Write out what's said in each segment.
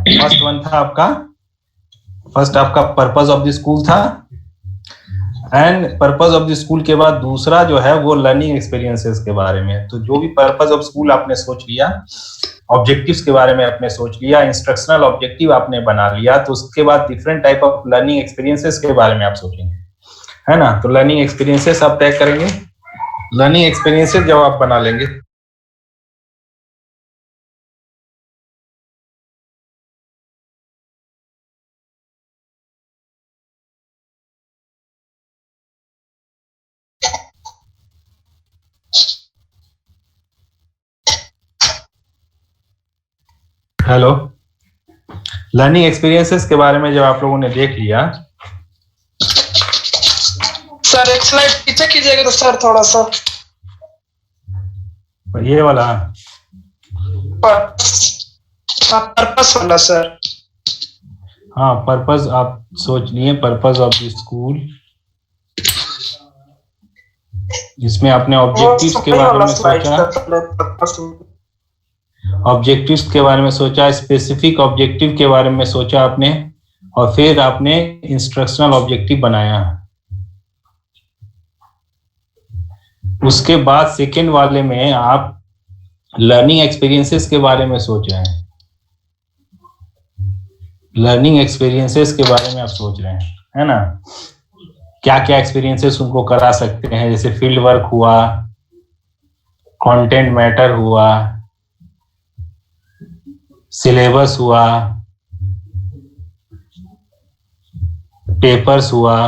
First one था आपका, first आपका पर्पस ऑफ द स्कूल था, and purpose of the school के बाद दूसरा जो है वो लर्निंग एक्सपीरियंसेस के बारे में। तो जो भी पर्पस ऑफ स्कूल आपने सोच लिया, ऑब्जेक्टिव्स के बारे में आपने सोच लिया, इंस्ट्रक्शनल ऑब्जेक्टिव आपने बना लिया, तो उसके बाद different type of learning experiences के बारे में आप सोचेंगे, है ना। तो लर्निंग एक्सपीरियंसेस आप तय करेंगे, लर्निंग एक्सपीरियंसेस जब आप बना लेंगे, हेलो, लर्निंग एक्सपीरियंसेस के बारे में जब आप लोगों ने देख लिया, सर एक स्लाइड पीछे कीजिएगा तो सर थोड़ा सा, ये वाला पर्पस वाला सर। हाँ, पर्पस आप सोच लिए, पर्पस ऑफ द स्कूल, इसमें आपने ऑब्जेक्टिव्स के बारे में सोचा, ऑब्जेक्टिव्स के बारे में सोचा, स्पेसिफिक ऑब्जेक्टिव के बारे में सोचा आपने, और फिर आपने इंस्ट्रक्शनल ऑब्जेक्टिव बनाया। उसके बाद सेकेंड वाले में आप लर्निंग एक्सपीरियंसेस के बारे में सोच रहे हैं, लर्निंग एक्सपीरियंसेस के बारे में आप सोच रहे हैं, है ना। क्या क्या एक्सपीरियंसेस उनको करा सकते हैं, जैसे फील्ड वर्क हुआ, कंटेंट मैटर हुआ, सिलेबस हुआ, पेपर्स हुआ,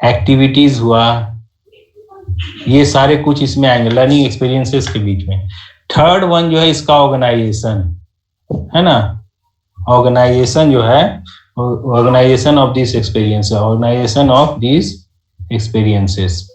एक्टिविटीज हुआ, ये सारे कुछ इसमें आएंगे लर्निंग एक्सपीरियंसेस के बीच में। थर्ड वन जो है इसका ऑर्गेनाइजेशन, है ना। ऑर्गेनाइजेशन जो है, organisation of this experience, organisation of this experiences.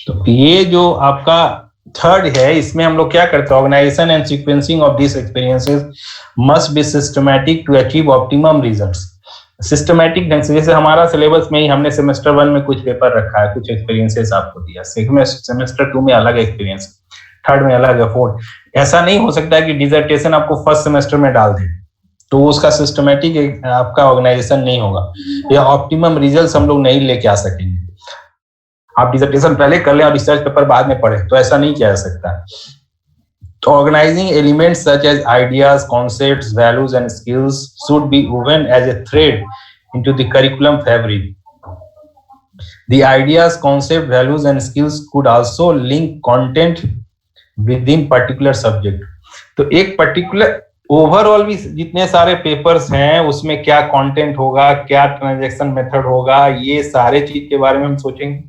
तो ये जो आपका थर्ड है, इसमें हम लोग क्या करते हैं, organisation and sequencing of this experiences must be systematic to achieve optimum results. Systematic ढंग से, जैसे हमारा सिलेबस में ही हमने सेमेस्टर 1 में कुछ पेपर रखा है, कुछ एक्सपीरियंसेस आपको दिया, सेमेस्टर 2 में अलग एक्सपीरियंस, थर्ड में अलग है, फोर्थ। ऐसा नहीं हो सकता है कि डिसर्टेशन आपको फर्स्ट सेमेस्टर में डाल दे, तो उसका सिस्टमैटिक आपका ऑर्गेनाइजेशन नहीं होगा, या ऑप्टिमम रिजल्ट हम लोग नहीं लेके आ सकेंगे। आप डिसर्टेशन पहले कर लें और रिसर्च पेपर बाद में पढ़े, तो ऐसा नहीं किया जा सकता। तो organizing elements such as ideas, concepts, values and skills should be woven as a thread into the curriculum fabric. The ideas, concept, values and skills could also link content within particular subject. तो एक particular overall भी जितने सारे papers हैं उसमें क्या content होगा, क्या ट्रांजैक्शन मेथड होगा, ये सारे चीज के बारे में हम सोचेंगे।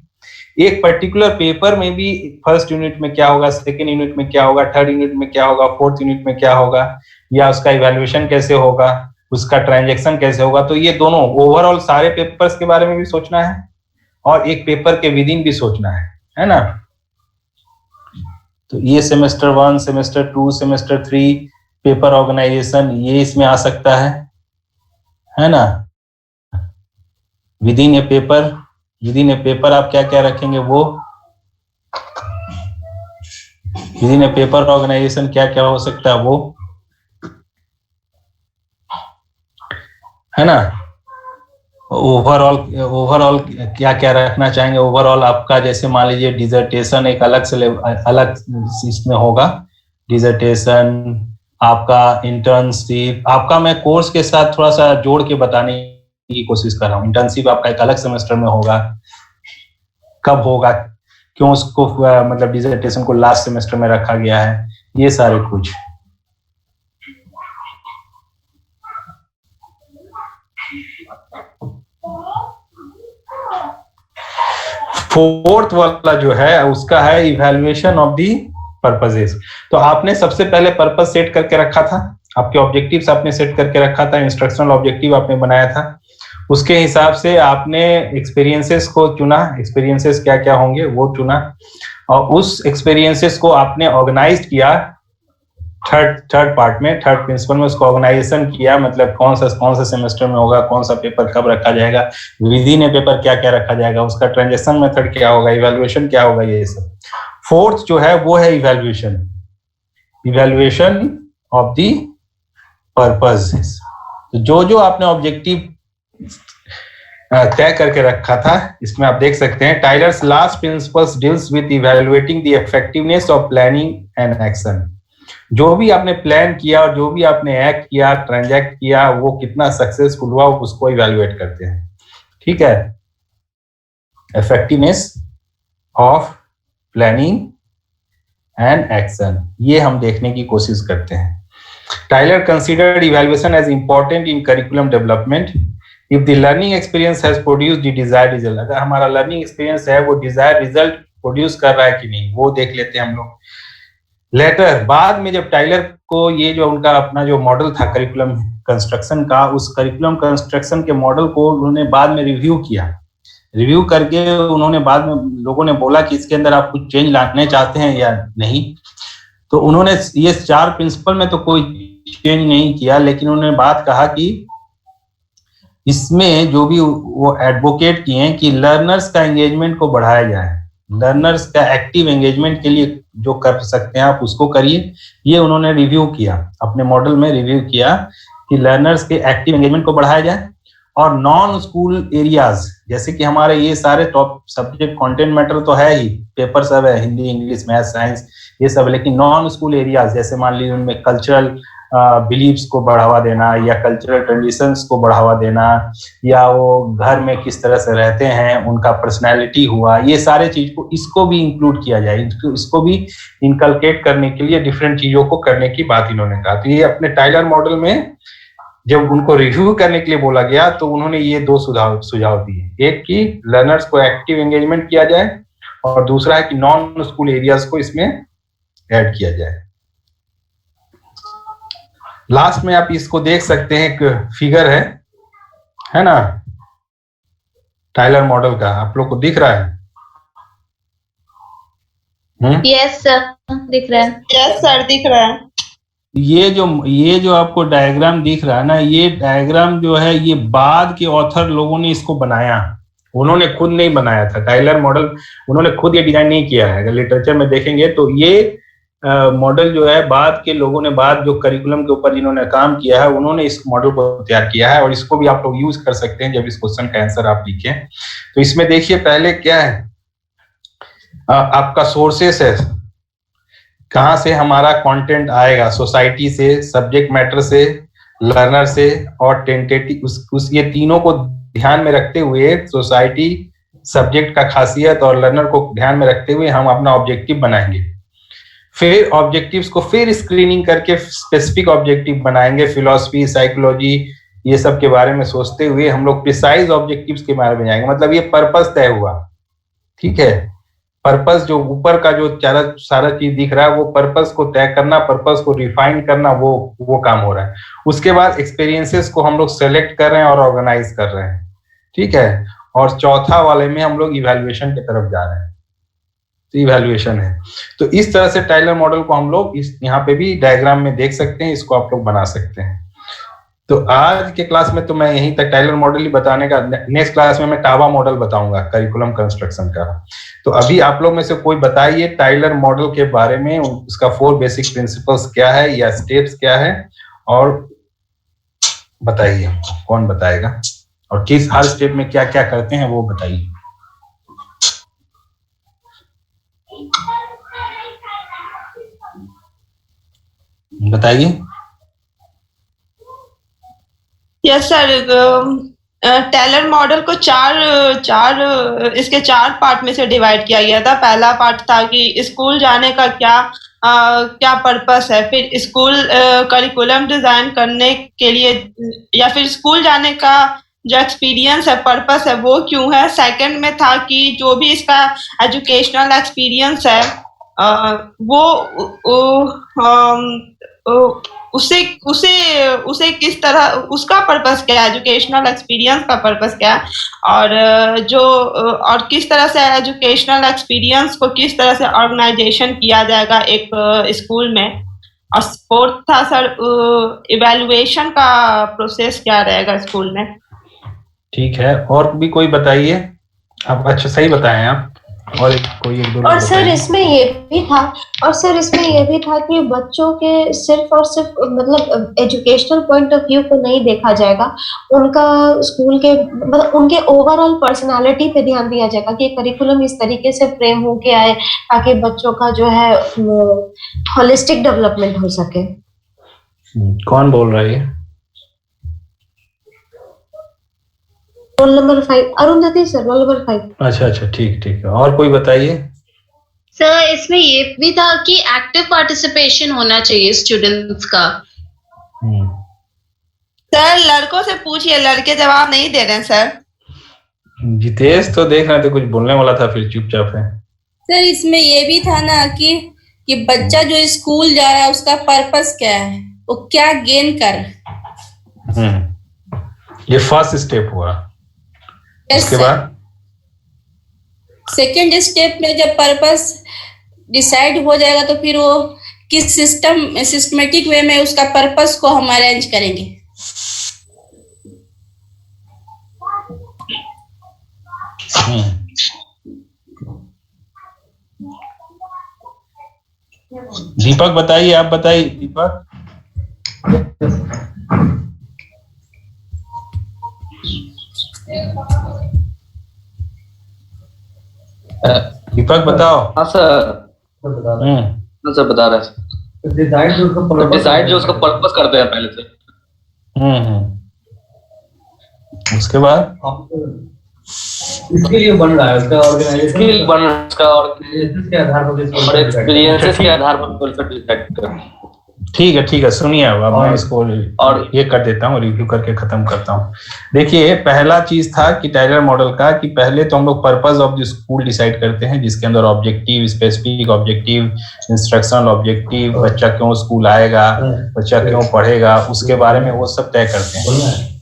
एक पर्टिकुलर पेपर में भी फर्स्ट यूनिट में क्या होगा, सेकेंड यूनिट में क्या होगा, थर्ड यूनिट में क्या होगा, फोर्थ यूनिट में क्या होगा, या उसका इवैल्यूएशन कैसे होगा, उसका ट्रांजैक्शन कैसे होगा। तो ये दोनों ओवरऑल सारे पेपर्स के बारे में भी सोचना है और एक पेपर के विदिन भी सोचना है ना। तो ये semester 1, semester 2, semester 3 paper organisation, ये इसमें आ सकता है ना। विदिन ए पेपर आप क्या क्या रखेंगे, वो विदिन ए पेपर ऑर्गेनाइजेशन क्या क्या हो सकता है, वो है ना। ओवरऑल क्या क्या रखना चाहेंगे, ओवरऑल आपका जैसे मान लीजिए डिसर्टेशन एक अलग इसमें होगा, डिसर्टेशन आपका, इंटर्नशिप आपका, मैं कोर्स के साथ थोड़ा सा जोड़ के बताने की कोशिश कर रहा हूँ। इंटर्नशिप आपका एक अलग सेमेस्टर में होगा, कब होगा, क्यों उसको मतलब डिसर्टेशन को लास्ट सेमेस्टर में रखा गया है, ये सारे कुछ। फोर्थ वाला जो है उसका है इवैल्यूएशन ऑफ दी पर्पसेस। तो आपने सबसे पहले पर्पस सेट करके रखा था, आपके ऑब्जेक्टिव्स आपने सेट करके रखा था, इंस्ट्रक्शनल ऑब्जेक्टिव आपने बनाया था, उसके हिसाब से आपने एक्सपीरियंसेस को चुना, एक्सपीरियंसेस क्या क्या होंगे वो चुना, और उस एक्सपीरियंसेस को आपने ऑर्गेनाइज किया थर्ड पार्ट में, थर्ड प्रिंसिपल में उसको ऑर्गेनाइजेशन किया, मतलब कौन सा सेमेस्टर में होगा, कौन सा पेपर कब रखा जाएगा, विदिन ए पेपर क्या क्या रखा जाएगा, उसका ट्रांजैक्शन मेथड क्या होगा, इवैल्यूएशन क्या होगा, ये सब। फोर्थ जो है वो है इवैल्यूएशन ऑफ दी पर्पसेस। तो जो जो आपने ऑब्जेक्टिव तय करके रखा था, इसमें आप देख सकते हैं Tyler's last principles deals with evaluating the effectiveness of planning and action. जो भी आपने प्लान किया और जो भी आपने एक्ट किया, ट्रांजैक्ट किया, वो कितना सक्सेसफुल हुआ, उसको इवैल्यूएट करते हैं। ठीक है, effectiveness of planning and action, ये हम देखने की कोशिश करते हैं। Tyler considered evaluation as important in curriculum development if the learning experience has produced the desired result. अगर हमारा लर्निंग एक्सपीरियंस है वो डिजायर्ड रिजल्ट प्रोड्यूस कर रहा है कि नहीं, वो देख लेते हैं हम लोग। लेटर, बाद में जब टाइलर को ये जो उनका अपना जो मॉडल था करिकुलम कंस्ट्रक्शन का, उस करिकुलम कंस्ट्रक्शन के मॉडल को उन्होंने बाद में रिव्यू किया। रिव्यू करके उन्होंने बाद में, लोगों ने बोला कि इसके अंदर आप कुछ चेंज लाने चाहते हैं या नहीं, तो उन्होंने ये 4 प्रिंसिपल में तो कोई चेंज नहीं किया, लेकिन उन्होंने बात कहा कि इसमें जो भी वो एडवोकेट किए हैं कि लर्नर्स का एंगेजमेंट को बढ़ाया जाए, लर्नर्स का एक्टिव एंगेजमेंट के लिए जो कर सकते हैं आप उसको करिए। ये उन्होंने रिव्यू किया, अपने मॉडल में रिव्यू किया कि लर्नर्स के एक्टिव एंगेजमेंट को बढ़ाया जाए। और नॉन स्कूल एरियाज, जैसे कि हमारे ये सारे टॉप सब्जेक्ट कंटेंट मैटर तो है ही, पेपर सब है, हिंदी, इंग्लिश, मैथ, साइंस, ये सब, लेकिन नॉन स्कूल एरियाज जैसे मान लीजिए उनमें कल्चरल बिलीव्स को बढ़ावा देना या कल्चरल ट्रेडिशंस को बढ़ावा देना, या वो घर में किस तरह से रहते हैं, उनका पर्सनैलिटी हुआ, ये सारे चीज को, इसको भी इंक्लूड किया जाए, इसको भी इनकलकेट करने के लिए डिफरेंट चीजों को करने की बात इन्होंने कहा। तो ये अपने टाइलर मॉडल में जब उनको रिव्यू करने के लिए बोला गया तो उन्होंने ये 2 सुझाव दिए, एक कि लर्नर्स को एक्टिव एंगेजमेंट किया जाए और दूसरा है कि नॉन स्कूल एरियाज को इसमें ऐड किया जाए। लास्ट में आप इसको देख सकते हैं, एक फिगर है ना, टाइलर मॉडल का, आप लोग को दिख रहा है? यस सर, दिख रहा है। यस सर, दिख रहा है। ये जो आपको डायग्राम दिख रहा है ना, ये डायग्राम जो है ये बाद के ऑथर लोगों ने इसको बनाया, उन्होंने खुद नहीं बनाया था। टाइलर मॉडल उन्होंने खुद ये डिजाइन नहीं किया है। अगर लिटरेचर में देखेंगे तो ये मॉडल जो है बाद के लोगों ने, बाद जो करिकुलम के ऊपर जिन्होंने काम किया है उन्होंने इस मॉडल को तैयार किया है, और इसको भी आप लोग यूज कर सकते हैं जब इस क्वेश्चन का आंसर आप लिखें। तो इसमें देखिए पहले क्या है, आपका सोर्सेस है, कहाँ से हमारा कंटेंट आएगा, सोसाइटी से, सब्जेक्ट मैटर से, लर्नर से और टेंटेटिव, ये तीनों को ध्यान में रखते हुए, सोसाइटी, सब्जेक्ट का खासियत और लर्नर को ध्यान में रखते हुए हम अपना ऑब्जेक्टिव बनाएंगे। फिर ऑब्जेक्टिव्स को फिर स्क्रीनिंग करके स्पेसिफिक ऑब्जेक्टिव बनाएंगे, फिलॉसफी, साइकोलॉजी, ये सब के बारे में सोचते हुए हम लोग प्रिसाइज ऑब्जेक्टिव्स के बारे में जाएंगे। मतलब ये पर्पस तय हुआ, ठीक है, पर्पस जो ऊपर का जो सारा चीज दिख रहा है वो पर्पस को तय करना, पर्पस को रिफाइन करना, वो काम हो रहा है। उसके बाद एक्सपीरियंसेस को हम लोग सेलेक्ट कर रहे हैं और ऑर्गेनाइज कर रहे हैं, ठीक है। और चौथा वाले में हम लोग इवैल्यूएशन की तरफ जा रहे हैं, तो इवैल्यूएशन है। तो इस तरह से टाइलर मॉडल को हम लोग इस यहाँ पे भी डायग्राम में देख सकते हैं, इसको आप लोग बना सकते हैं। तो आज के क्लास में तो मैं यहीं तक टाइलर मॉडल ही बताने का, नेक्स्ट क्लास में मैं टावा मॉडल बताऊंगा करिकुलम कंस्ट्रक्शन का। तो अभी आप लोग में से कोई बताइए टाइलर मॉडल के बारे में, उसका 4 बेसिक प्रिंसिपल्स क्या है या स्टेप्स क्या है, और बताइए कौन बताएगा, और किस हर स्टेप में क्या क्या करते हैं वो बताइए। बताइए। यस सर, टेलर मॉडल को इसके 4 पार्ट में से डिवाइड किया गया था। पहला पार्ट था कि स्कूल जाने का क्या पर्पस है, फिर स्कूल करिकुलम डिजाइन करने के लिए या फिर स्कूल जाने का जो एक्सपीरियंस है, पर्पस है, वो क्यों है। सेकंड में था कि जो भी इसका एजुकेशनल एक्सपीरियंस है उसे किस तरह, उसका पर्पस क्या है, एजुकेशनल एक्सपीरियंस का पर्पस क्या है, और किस तरह से एजुकेशनल एक्सपीरियंस को किस तरह से ऑर्गेनाइजेशन किया जाएगा एक स्कूल में। और फोर्थ था सर, इवैल्यूएशन का प्रोसेस क्या रहेगा स्कूल में। ठीक है, और भी कोई बताइए। आप अच्छा सही बताएं आप। और कोई एक दो और सर इसमें ये भी था कि बच्चों के सिर्फ और सिर्फ मतलब एजुकेशनल पॉइंट ऑफ व्यू को नहीं देखा जाएगा, उनका स्कूल के मतलब उनके ओवरऑल पर्सनालिटी पे ध्यान दिया जाएगा कि करिकुलम इस तरीके से फ्रेम होके आए ताकि बच्चों का जो है होलिस्टिक डेवलपमेंट हो सके। कौन बोल रहा है? Roll number 5 Arundhati sir, roll number 5। अच्छा, ठीक है। और कोई बताइए। सर इसमें ये भी था कि एक्टिव पार्टिसिपेशन होना चाहिए स्टूडेंट्स का। सर लड़कों से पूछिए, लड़के जवाब नहीं दे रहे हैं सर। जितेश तो देख रहे थे कुछ बोलने वाला था, फिर चुपचाप है। सर इसमें ये भी था ना कि बच्चा जो स्कूल जा रहा है उसका पर्पस क्या है, वो क्या गेन कर रहा है। ये फर्स्ट स्टेप हुआ। उसके बाद सेकेंड स्टेप में जब पर्पस डिसाइड हो जाएगा तो फिर वो किस सिस्टमेटिक वे में उसका पर्पस को हम अरेंज करेंगे। दीपक बताइए, आप बताइए दीपक। दीपक बताओ। हाँ सर। हाँ सर बता रहे हैं। डिसाइड जो उसका पर्पस करते हैं पहले से। उसके बाद इसके लिए बन रहा है उसका ऑर्गेनाइजेशन, स्किल बन रहा है उसका और के आधार पर और एक्सपीरियंसेस के आधार पर डिसाइड कर। ठीक है, सुनिए अब मैं इसको और ये कर देता हूँ, रिव्यू करके खत्म करता हूँ। देखिए, पहला चीज था कि टाइलर मॉडल का कि पहले तो हम लोग purpose of the school decide करते हैं, जिसके अंदर objective, specific objective, instructional objective, बच्चा क्यों स्कूल आएगा, बच्चा क्यों पढ़ेगा, उसके बारे में वो सब तय करते हैं।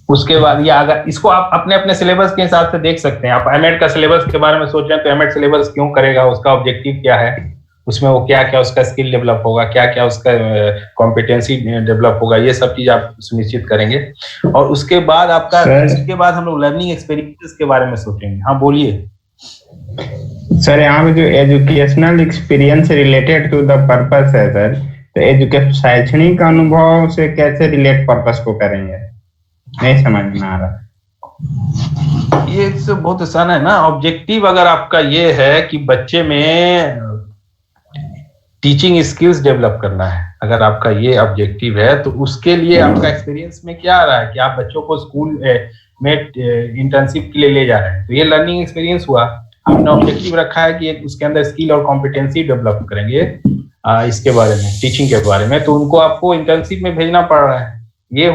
उसके बाद या अगर इसको आप अपने अपने सिलेबस के हिसाब से देख सकते हैं। आप एमएड का सिलेबस के बारे में सोच रहे हैं तो एमएड सिलेबस क्यों करेगा, उसका ऑब्जेक्टिव क्या है, उसमें वो क्या क्या उसका स्किल डेवलप होगा, क्या क्या उसका कॉम्पिटेंसी डेवलप होगा, ये सब चीज आप सुनिश्चित करेंगे। और उसके बाद आपका उसके बाद हम लोग लर्निंग एक्सपीरियंसेस के बारे में सोचेंगे। हाँ बोलिए सर। यहाँ पे जो educational experience related to the purpose है सर, तो एजुकेशन शैक्षणिक अनुभव से कैसे रिलेट पर्पस को करेंगे, नहीं समझ में आ रहा। ये तो बहुत आसान है ना। ऑब्जेक्टिव अगर आपका ये है कि बच्चे में टीचिंग स्किल्स डेवलप करना है, अगर आपका ये ऑब्जेक्टिव है तो उसके लिए आपका एक्सपीरियंस में क्या आ रहा है कि आप बच्चों को स्कूल में इंटर्नशिप के लिए ले जा रहे हैं, तो ये लर्निंग एक्सपीरियंस हुआ। आपने ऑब्जेक्टिव रखा है कि उसके अंदर स्किल और कॉम्पिटेंसी डेवलप करेंगे इसके बारे में, टीचिंग के बारे में, तो उनको आपको इंटर्नशिप में भेजना पड़ रहा है। ये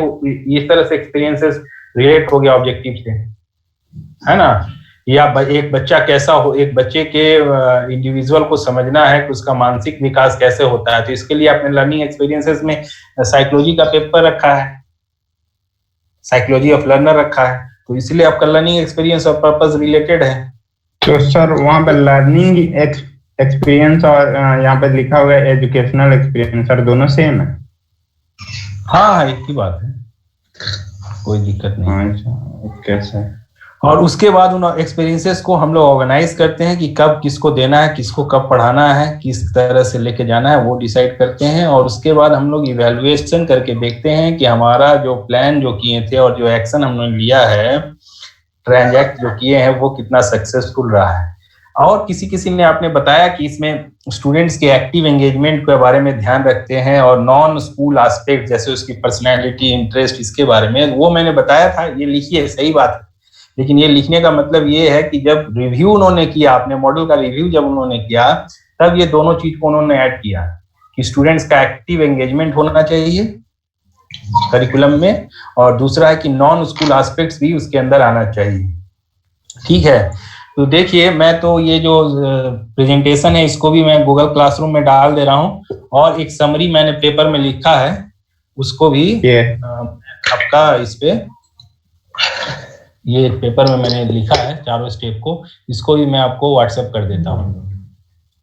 इस तरह से एक्सपीरियंसेस रिलेट हो गया ऑब्जेक्टिव से, है ना। या एक बच्चा कैसा हो, एक बच्चे के इंडिविजुअल को समझना है कि उसका मानसिक विकास कैसे होता है, तो इसके लिए आपने लर्निंग एक्सपीरियंसेस में साइकोलॉजी का पेपर रखा है, साइकोलॉजी ऑफ लर्नर रखा है, तो इसलिए आपका लर्निंग एक्सपीरियंस और पर्पस रिलेटेड है। तो सर वहाँ पे लर्निंग एक्सपीरियंस और यहाँ पे लिखा हुआ है एजुकेशनल एक्सपीरियंस, सर दोनों सेम है? हाँ, एक ही बात है, कोई दिक्कत नहीं। कैसे? और उसके बाद उन एक्सपीरियंसेस को हम लोग ऑर्गेनाइज करते हैं कि कब किसको देना है, किसको कब पढ़ाना है, किस तरह से लेके जाना है, वो डिसाइड करते हैं। और उसके बाद हम लोग इवैल्यूएशन करके देखते हैं कि हमारा जो प्लान जो किए थे और जो एक्शन हमने लिया है, ट्रांजैक्ट जो किए हैं, वो कितना सक्सेसफुल रहा है। और किसी ने आपने बताया कि इसमें स्टूडेंट्स के एक्टिव एंगेजमेंट के बारे में ध्यान रखते हैं और नॉन स्कूल एस्पेक्ट जैसे उसकी पर्सनैलिटी, इंटरेस्ट, इसके बारे में वो मैंने बताया था। ये लिखिए, सही बात है, लेकिन ये लिखने का मतलब ये है कि जब रिव्यू उन्होंने किया, अपने मॉडल का रिव्यू जब उन्होंने किया, तब ये दोनों चीज को उन्होंने ऐड किया कि स्टूडेंट्स का एक्टिव एंगेजमेंट होना चाहिए करिकुलम में, और दूसरा है कि नॉन स्कूल एस्पेक्ट्स भी उसके अंदर आना चाहिए। ठीक है, तो देखिए, मैं तो ये जो प्रेजेंटेशन है इसको भी मैं गूगल क्लासरूम में डाल दे रहा हूँ, और एक समरी मैंने पेपर में लिखा है उसको भी आपका इस पे, ये पेपर में मैंने लिखा है चारों स्टेप को, इसको भी मैं आपको व्हाट्सएप कर देता हूँ।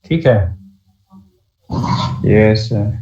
ठीक है? Yes sir.